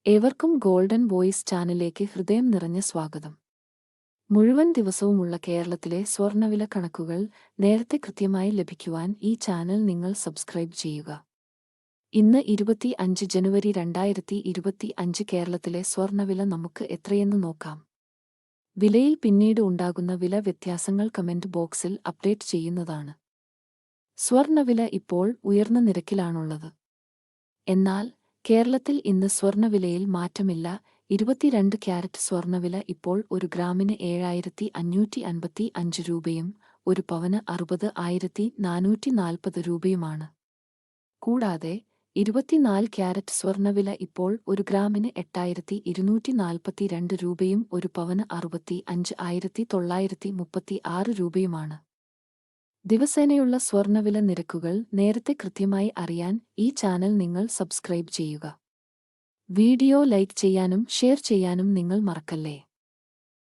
ഏവർക്കും golden voice ചാനലിലേക്ക് ഹൃദയം നിറഞ്ഞ സ്വാഗതം. മുഴുവൻ ദിവസവുമുള്ള കേരളത്തിലെ സ്വർണ്ണവില കണക്കുകൾ നേരത്തെ കൃത്യമായി ലഭിക്കുവാൻ ഈ ചാനൽ നിങ്ങൾ സബ്സ്ക്രൈബ് ചെയ്യുക. ഇന്ന് 25 ജനുവരി 2025 കേരളത്തിലെ സ്വർണ്ണവില നമുക്ക് എത്രയെന്ന് നോക്കാം. വിലയിൽ പിന്നീട് ഉണ്ടാകുന്ന വില വ്യത്യാസങ്ങൾ കമന്റ് ബോക്സിൽ അപ്ഡേറ്റ് ചെയ്യുന്നതാണ്. സ്വർണ്ണവില ഇപ്പോൾ ഉയർന്ന നിരക്കിലാണുള്ളത്. എന്നാൽ കേരളത്തിൽ ഇന്ന് സ്വർണ്ണവിലയിൽ മാറ്റമില്ല. 22 ക്യാരറ്റ് സ്വർണ്ണവില ഇപ്പോൾ ഒരു ഗ്രാമിന് 7,555 രൂപയും ഒരു പവന് 60,440 രൂപയുമാണ്. കൂടാതെ 24 ക്യാരറ്റ് സ്വർണ്ണവില ഇപ്പോൾ ഒരു ഗ്രാമിന് 8,242 രൂപയും ഒരു പവന് 65,936 രൂപയുമാണ്. ദിവസേനയുള്ള സ്വർണ്ണവില നിരക്കുകൾ നേരത്തെ കൃത്യമായി അറിയാൻ ഈ ചാനൽ നിങ്ങൾ സബ്സ്ക്രൈബ് ചെയ്യുക. വീഡിയോ ലൈക്ക് ചെയ്യാനും ഷെയർ ചെയ്യാനും നിങ്ങൾ മറക്കല്ലേ.